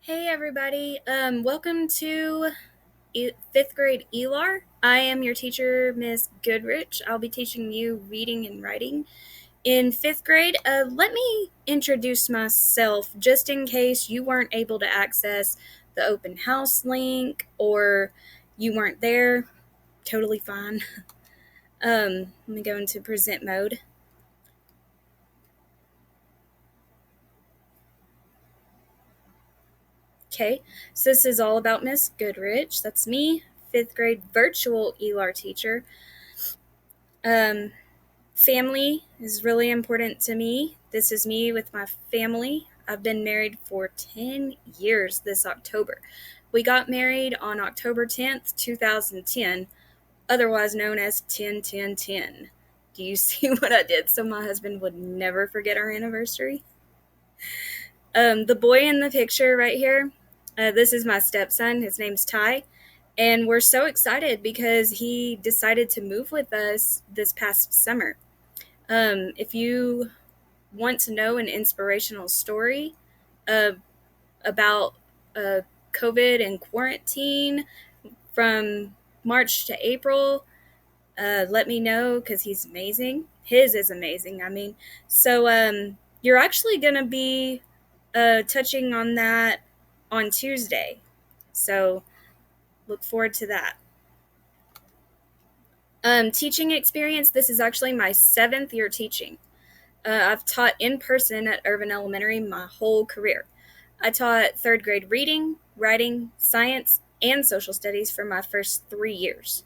Hey everybody, welcome to fifth grade ELAR. I am your teacher, Miss Goodrich. I'll be teaching you reading and writing in fifth grade. Let me introduce myself just in case you weren't able to access the open house link or you weren't there. Totally fine. Let me go into present mode. Okay, so this is all about Miss Goodrich. That's me, fifth grade virtual ELAR teacher. Um, Family is really important to me. This is me with my family. I've been married for 10 years this October. We got married on October 10th, 2010, otherwise known as 10-10-10. Do you see what I did so my husband would never forget our anniversary? The boy in the picture right here, this is my stepson. His name's Ty. And we're so excited because he decided to move with us this past summer. If you want to know an inspirational story uh, about uh, COVID and quarantine from March to April, let me know because he's amazing. His is amazing, I mean. So you're actually going to be touching on that on Tuesday. So look forward to that. Teaching experience, this is actually my 7th year teaching. I've taught in person at Irvin Elementary my whole career. I taught third grade reading, writing, science, and social studies for my first 3 years.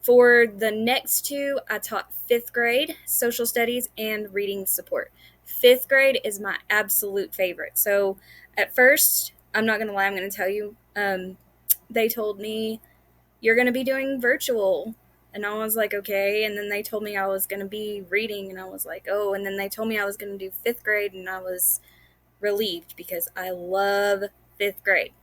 For the next two, I taught fifth grade, social studies, and reading support. Fifth grade is my absolute favorite. So at first, I'm not going to lie, I'm going to tell you, they told me, you're going to be doing virtual. And I was like, okay. And then they told me I was going to be reading, and I was like, oh. And then they told me I was going to do fifth grade, and I was relieved because I love fifth grade.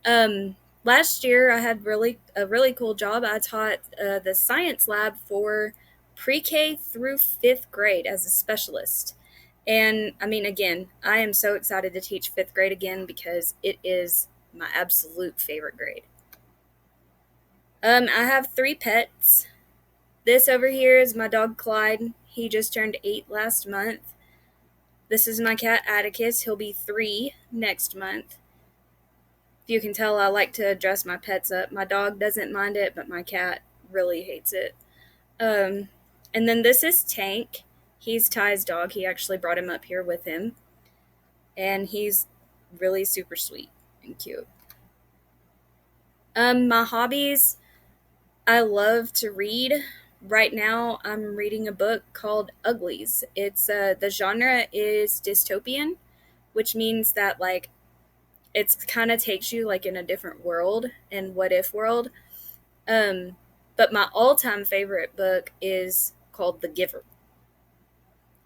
Last year, I had a really cool job. I taught the science lab for pre-K through fifth grade as a specialist. And I mean, again, I am so excited to teach fifth grade again because it is my absolute favorite grade. I have 3 pets. This over here is my dog Clyde. He just turned 8 last month. This is my cat Atticus. He'll be 3 next month. If you can tell, I like to dress my pets up. My dog doesn't mind it, but my cat really hates it. And then this is Tank. He's Ty's dog. He actually brought him up here with him. And he's really super sweet and cute. My hobbies, I love to read. Right now, I'm reading a book called Uglies. It's the genre is dystopian, which means that like it's kind of takes you like in a different world and what if world. But my all-time favorite book is called The Giver.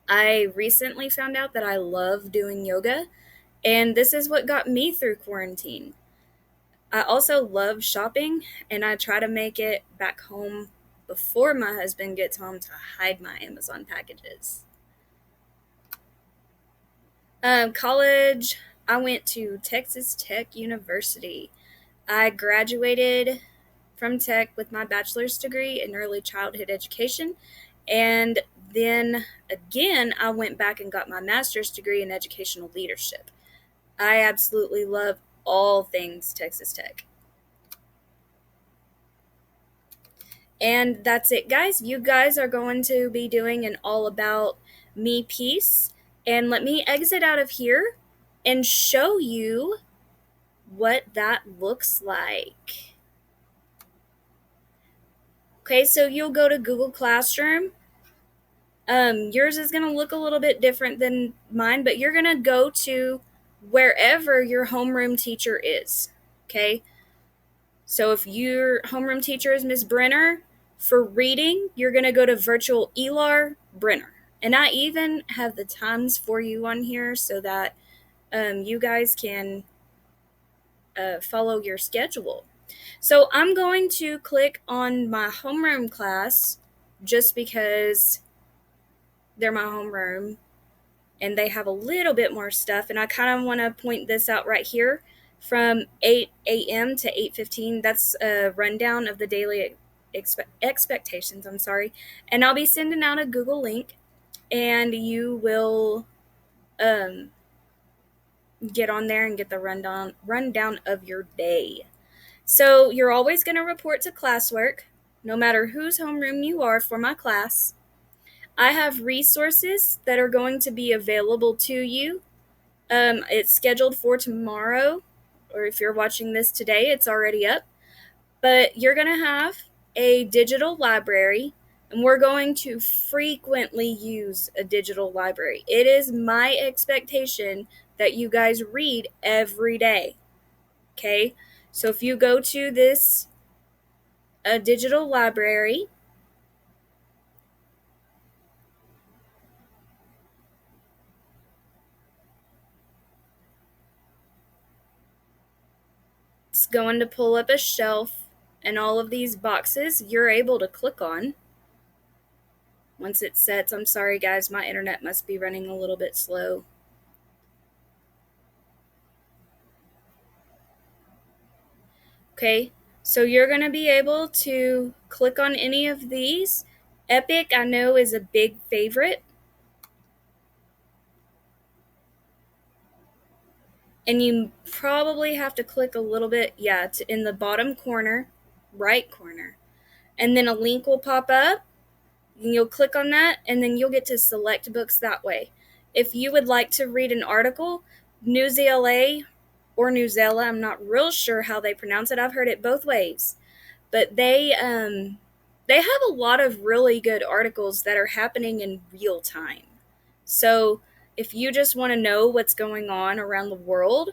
I recently found out that I love doing yoga, and this is what got me through quarantine. I also love shopping, and I try to make it back home before my husband gets home to hide my Amazon packages. College, I went to Texas Tech University. I graduated from Tech with my bachelor's degree in early childhood education, and then again, I went back and got my master's degree in educational leadership. I absolutely love all things Texas Tech. And that's it, guys. You guys are going to be doing an all about me piece. And let me exit out of here and show you what that looks like. Okay, so you'll go to Google Classroom. Yours is going to look a little bit different than mine, but you're going to go to wherever your homeroom teacher is. Okay, so if your homeroom teacher is Miss Brenner, for reading, you're going to go to virtual ELAR Brenner. And I even have the times for you on here so that you guys can follow your schedule. So I'm going to click on my homeroom class just because they're my homeroom and they have a little bit more stuff. And I kind of want to point this out right here. from 8 a.m. to 8:15. That's a rundown of the daily expectations. I'm sorry. And I'll be sending out a Google link, and you will um, get on there and get the rundown of your day. So you're always going to report to classwork, no matter whose homeroom you are for my class. I have resources that are going to be available to you. It's scheduled for tomorrow, or if you're watching this today, it's already up. But you're going to have a digital library, and we're going to frequently use a digital library. It is my expectation that you guys read every day. Okay? So if you go to this digital library, it's going to pull up a shelf, and all of these boxes you're able to click on once it sets. I'm sorry, guys, my internet must be running a little bit slow. Okay, so you're going to be able to click on any of these. Epic, I know, is a big favorite. And you probably have to click a little bit, in the bottom corner, right corner. And then a link will pop up, and you'll click on that, and then you'll get to select books that way. If you would like to read an article, Newsela or Newsela, I'm not real sure how they pronounce it. I've heard it both ways. But they have a lot of really good articles that are happening in real time. So if you just want to know what's going on around the world,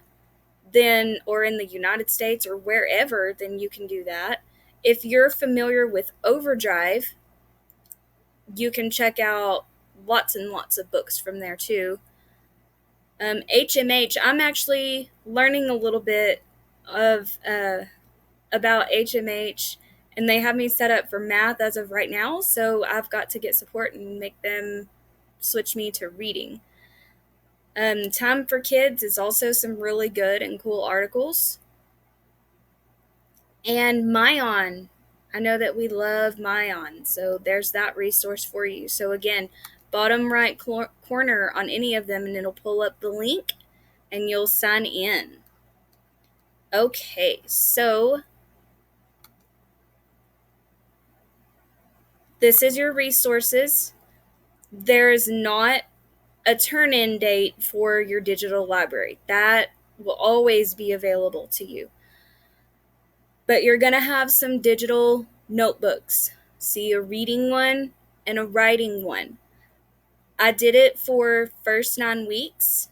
then, or in the United States or wherever, then you can do that. If you're familiar with Overdrive, you can check out lots and lots of books from there too. HMH, I'm actually learning a little bit of about HMH, and they have me set up for math as of right now, so I've got to get support and make them switch me to reading. Time for Kids is also some really good and cool articles. And Mayon, I know that we love Mayon, so there's that resource for you. So again, bottom right corner on any of them, and it'll pull up the link, and you'll sign in. Okay, so this is your resources. There is not a turn-in date for your digital library. That will always be available to you. But you're going to have some digital notebooks. See, a reading one and a writing one. I did it for first 9 weeks,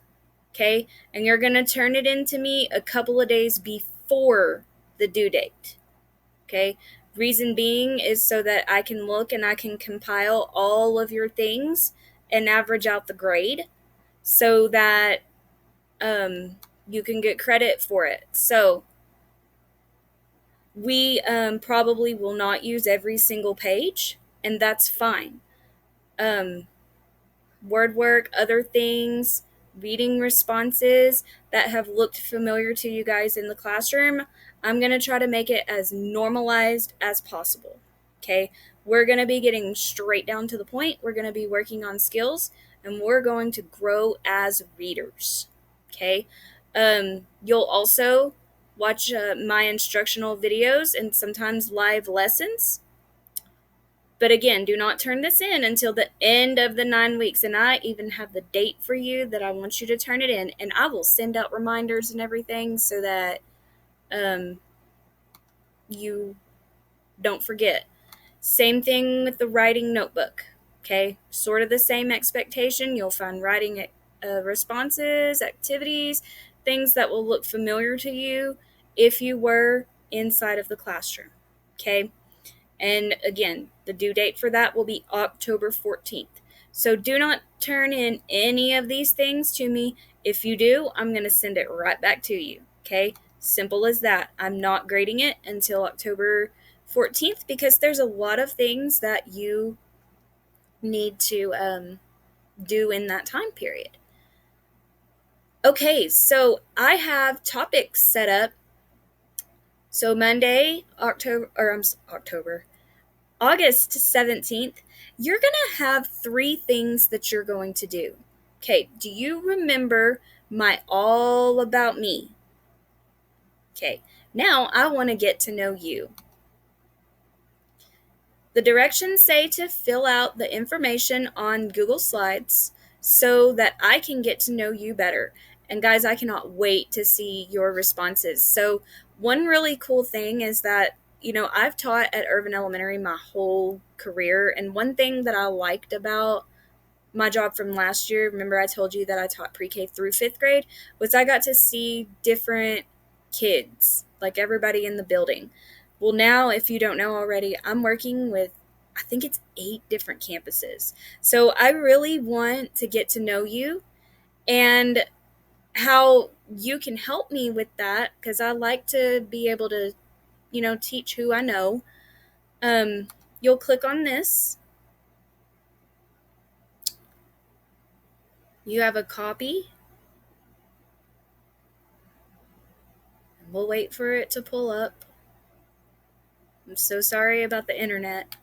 okay? And you're going to turn it in to me a couple of days before the due date, okay? Reason being is so that I can look and I can compile all of your things and average out the grade so that you can get credit for it. So we probably will not use every single page, and that's fine. Word work, other things, reading responses that have looked familiar to you guys in the classroom, I'm going to try to make it as normalized as possible. Okay, we're going to be getting straight down to the point. We're going to be working on skills, and we're going to grow as readers. Okay, you'll also watch my instructional videos and sometimes live lessons. But again, do not turn this in until the end of the 9 weeks. And I even have the date for you that I want you to turn it in. And I will send out reminders and everything so that you don't forget. Same thing with the writing notebook. Okay, sort of the same expectation. You'll find writing responses, activities, things that will look familiar to you if you were inside of the classroom. Okay. And again, the due date for that will be October 14th. So do not turn in any of these things to me. If you do, I'm going to send it right back to you. Okay? Simple as that. I'm not grading it until October 14th because there's a lot of things that you need to do in that time period. Okay, so I have topics set up. So Monday, October, August 17th, you're going to have three things that you're going to do. Okay, do you remember my all about me? Okay, now I want to get to know you. The directions say to fill out the information on Google Slides so that I can get to know you better. And guys, I cannot wait to see your responses. So, one really cool thing is that, I've taught at Irvin Elementary my whole career. And one thing that I liked about my job from last year, remember I told you that I taught pre-K through 5th grade, was I got to see different kids, like everybody in the building. Well, now, if you don't know already, I'm working with, I think it's 8 different campuses. So I really want to get to know you and how you can help me with that, because I like to be able to, teach who I know. Um, you'll click on this. You have a copy. We'll wait for it to pull up. I'm so sorry about the internet.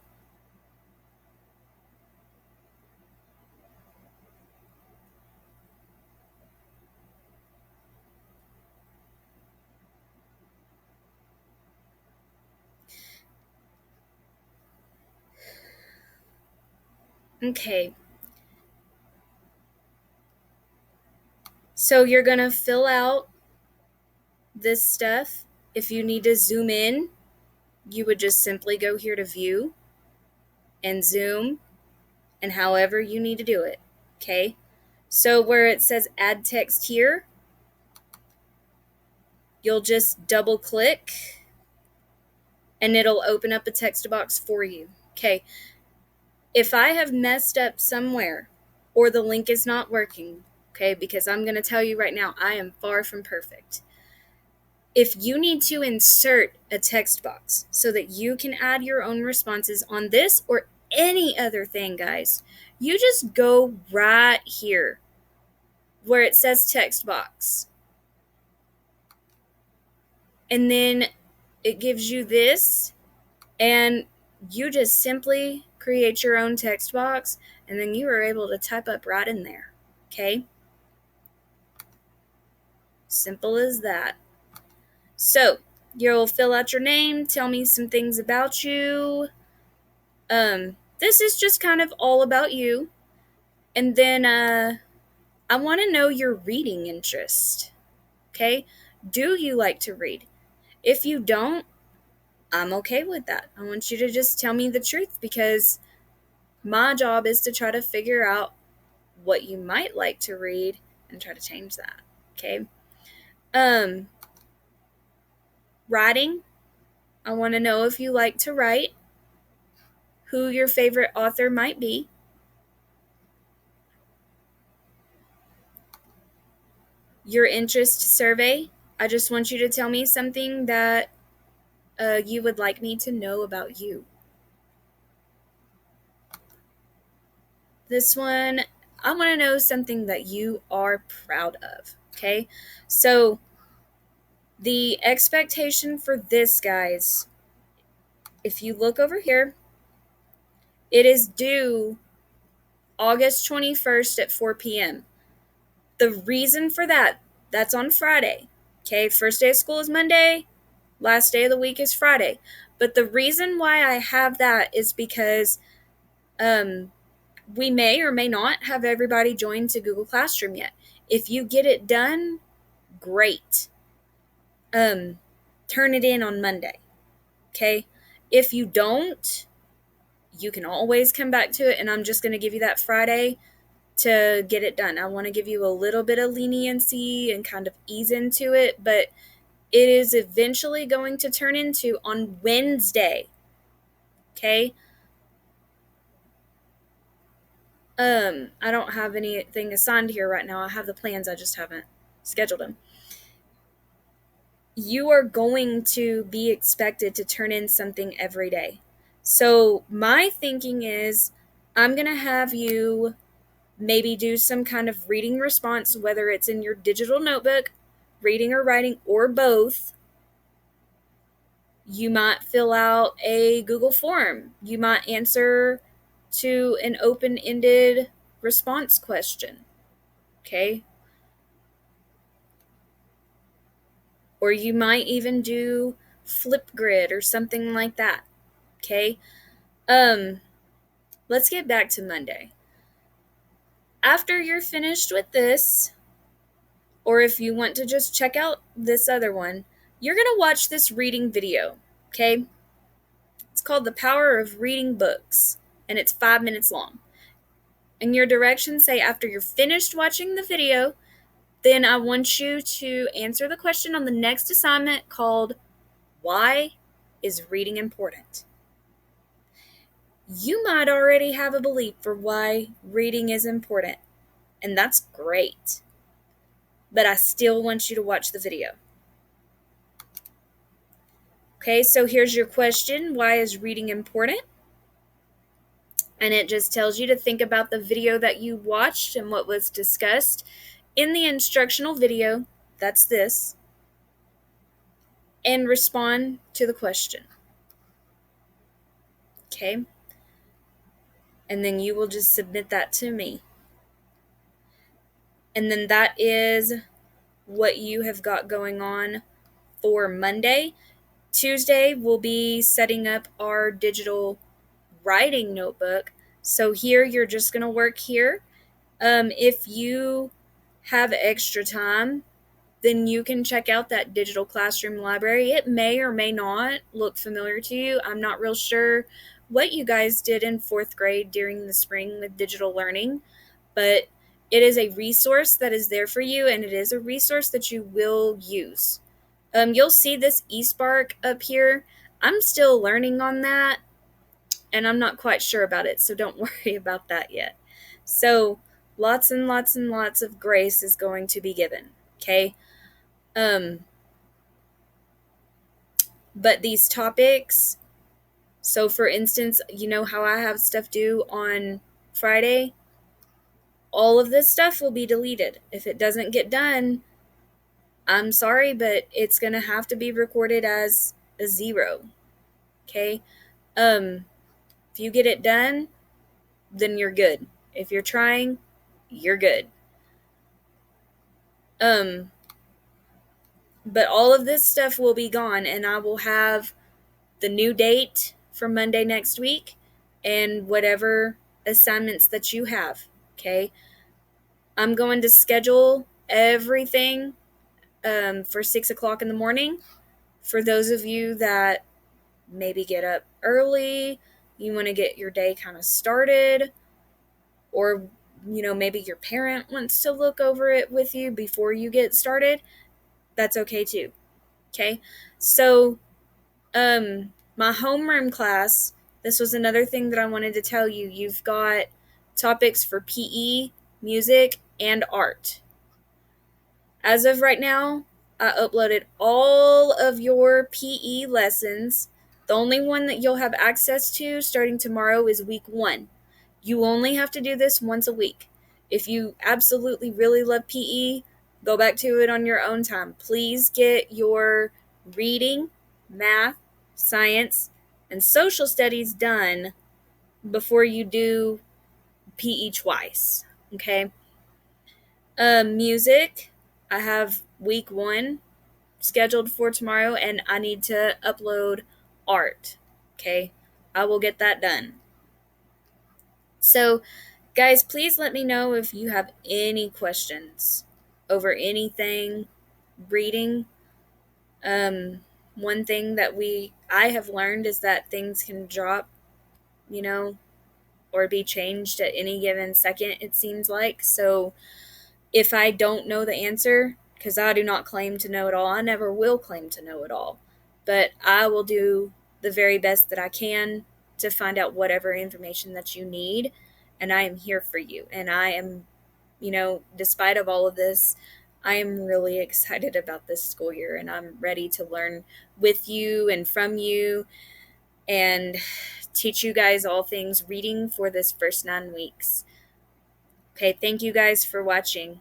Okay, so you're going to fill out this stuff. If you need to zoom in, you would just simply go here to view and zoom, and however you need to do it. Okay, so where it says add text here, you'll just double click and it'll open up a text box for you. Okay, if I have messed up somewhere or the link is not working, okay, because I'm going to tell you right now, I am far from perfect. If you need to insert a text box so that you can add your own responses on this or any other thing, guys, you just go right here where it says text box. And then it gives you this, and you just simply create your own text box, and then you are able to type up right in there. Okay? Simple as that. So, you'll fill out your name, tell me some things about you. This is just kind of all about you. And then I want to know your reading interest. Okay? Do you like to read? If you don't, I'm okay with that. I want you to just tell me the truth, because my job is to try to figure out what you might like to read and try to change that. Okay? Um Writing, I want to know if you like to write, who your favorite author might be. Your interest survey, I just want you to tell me something that you would like me to know about you. This one, I want to know something that you are proud of. Okay? So, the expectation for this, guys, if you look over here, it is due August 21st at 4 p.m. The reason for that, that's on Friday. Okay? First day of school is Monday, last day of the week is Friday. But the reason why I have that is because we may or may not have everybody join to Google Classroom yet. If you get it done, great. Turn it in on Monday. Okay? If you don't, you can always come back to it, and I'm just going to give you that Friday to get it done. I want to give you a little bit of leniency and kind of ease into it, but it is eventually going to turn into on Wednesday. Okay? I don't have anything assigned here right now. I have the plans, I just haven't scheduled them. You are going to be expected to turn in something every day. So my thinking is I'm going to have you Maybe do some kind of reading response, whether it's in your digital notebook, reading or writing, or both. You might fill out a Google form. You might answer to an open ended response question. Okay. Or you might even do Flipgrid or something like that. Okay. Let's get back to Monday. After you're finished with this, or if you want to just check out this other one, you're going to watch this reading video. Okay. It's called The Power of Reading Books, and it's 5 minutes long. And your directions say after you're finished watching the video, then I want you to answer the question on the next assignment called, Why is Reading Important? You might already have a belief for why reading is important, and that's great. But I still want you to watch the video. Okay, so here's your question. Why is reading important? And it just tells you to think about the video that you watched and what was discussed in the instructional video. That's this. And respond to the question. Okay? And then you will just submit that to me. And then that is what you have got going on for Monday. Tuesday, we'll be setting up our digital writing notebook. So here, you're just going to work here. If you have extra time, then you can check out that digital classroom library. It may or may not look familiar to you. I'm not real sure what you guys did in 4th grade during the spring with digital learning, but it is a resource that is there for you, and it is a resource that you will use. You'll see this eSpark up here. I'm still learning on that, and I'm not quite sure about it, so don't worry about that yet. So lots and lots and lots of grace is going to be given, okay? But these topics, so for instance, you know how I have stuff due on Friday? All of this stuff will be deleted. If it doesn't get done, I'm sorry, but it's going to have to be recorded as a 0. Okay? If you get it done, then you're good. If you're trying, you're good. But all of this stuff will be gone, and I will have the new date for Monday next week and whatever assignments that you have. Okay? I'm going to schedule everything for 6 o'clock in the morning. For those of you that maybe get up early, you want to get your day kind of started, or maybe your parent wants to look over it with you before you get started, that's okay too. Okay? So my homeroom class, this was another thing that I wanted to tell you. You've got topics for PE, music, and art. As of right now, I uploaded all of your PE lessons. The only one that you'll have access to starting tomorrow is week 1. You only have to do this once a week. If you absolutely really love PE, go back to it on your own time. Please get your reading, math, science, and social studies done before you do PE twice. Okay? Music, I have week 1 scheduled for tomorrow, and I need to upload art. Okay? I will get that done. So, guys, please let me know if you have any questions over anything reading. One thing that I have learned is that things can drop, or be changed at any given second, it seems like. So if I don't know the answer, because I do not claim to know it all, I never will claim to know it all, but I will do the very best that I can to find out whatever information that you need, and I am here for you. And I am, despite of all of this, I am really excited about this school year, and I'm ready to learn with you and from you and teach you guys all things reading for this first 9 weeks. Okay, thank you guys for watching.